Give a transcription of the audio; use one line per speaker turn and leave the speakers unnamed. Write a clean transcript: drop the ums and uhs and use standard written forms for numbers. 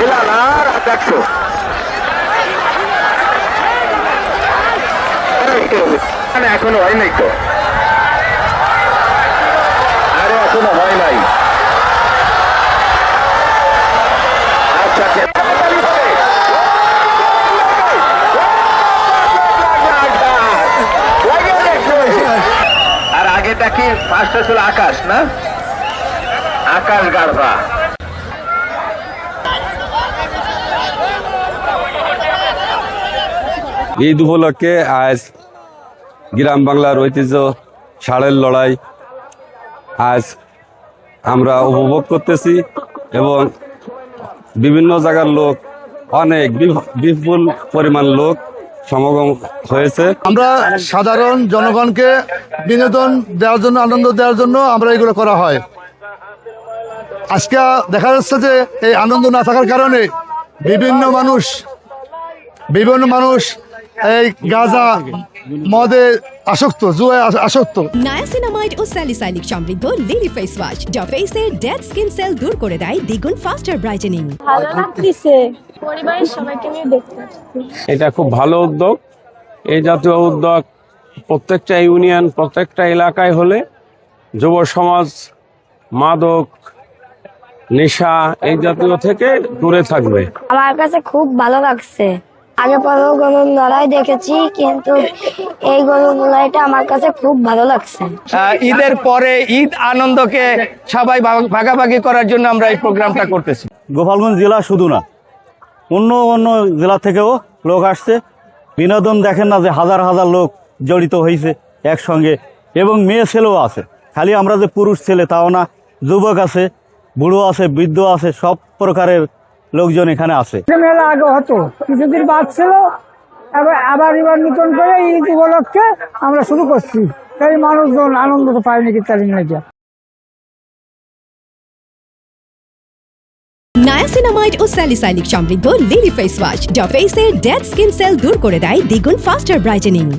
বিলাল আর 100 এখনো হয় নাই তো, আরে এখনো হয় নাই। আচ্ছা আর আগেটা কি ফার্স্টটা ছিল আকাশ না, আকাশ গাড়বা।
ঈদ উপলক্ষে আজ গ্রাম বাংলার ঐতিহ্য ষাঁড়ের লড়াই আজ আমরা উপভোগ করতেছি এবং বিভিন্ন জায়গার লোক অনেক বিপুল পরিমাণ লোক সমাগম হয়েছে।
আমরা সাধারণ জনগণকে বিনোদন দেওয়ার জন্য, আনন্দ দেওয়ার জন্য আমরা এগুলো করা হয়। আজকে দেখা যাচ্ছে যে এই আনন্দ না থাকার কারণে বিভিন্ন মানুষ এই গাঁজা মদে আসক্ত, জুয়ায় আসক্ত।
নায়াসিনামাইড ও স্যালিসাইলিক সমৃদ্ধ লিলি ফেস ওয়াশ যা ফেসের ডেড স্কিন সেল দূর করে দেয় দ্বিগুণ ফাস্টার ব্রাইটেনিং।
ভালো লাগতেছে, পরিবারের সবাইকে নিয়ে দেখতে আসছি।
এটা খুব ভালো উদ্যোগ। এই জাতীয় উদ্যোগ প্রত্যেকটা ইউনিয়ন, প্রত্যেকটা এলাকায় হলে যুব সমাজ মাদক, নেশা এই জাতীয় থেকে দূরে থাকবে।
আমার কাছে খুব ভালো লাগছে। আগে পরেও গরুর লড়াই দেখেছি, কিন্তু এই গরুর লড়াইটা আমার কাছে খুব ভালো লাগছে।
ঈদের পরে ঈদ আনন্দকে সবাই ভাগাভাগি করার জন্য আমরা এই প্রোগ্রামটা করতেছি।
গোপালগঞ্জ জেলা শুধু না, অন্য জেলা থেকেও লোক আসছে। বিনোদন দেখেন না যে হাজার হাজার লোক জড়িত হয়েছে একসঙ্গে, এবং মেয়ে ছেলেও আছে। খালি আমরা যে পুরুষ ছেলে তাও না, যুবক আছে, বুড়ো আছে, বৃদ্ধ আছে, সব প্রকারের লোকজন এখানে আছে।
মেলা আগে হতো, কিছুদিন বাদ ছিল, আবার এবার নতুন করে ঈদ উপলক্ষে আমরা শুরু করছি। তাই মানুষজন আনন্দ তো পায়নি কি তার নাকি।
নায়াসিনামাইড ও স্যালিসাইলিক সমৃদ্ধ লিলি ফেস ওয়াশ যা ফেসের ডেড স্কিন সেল দূর করে দেয় দ্বিগুণ ফাস্টার ব্রাইটেনিং।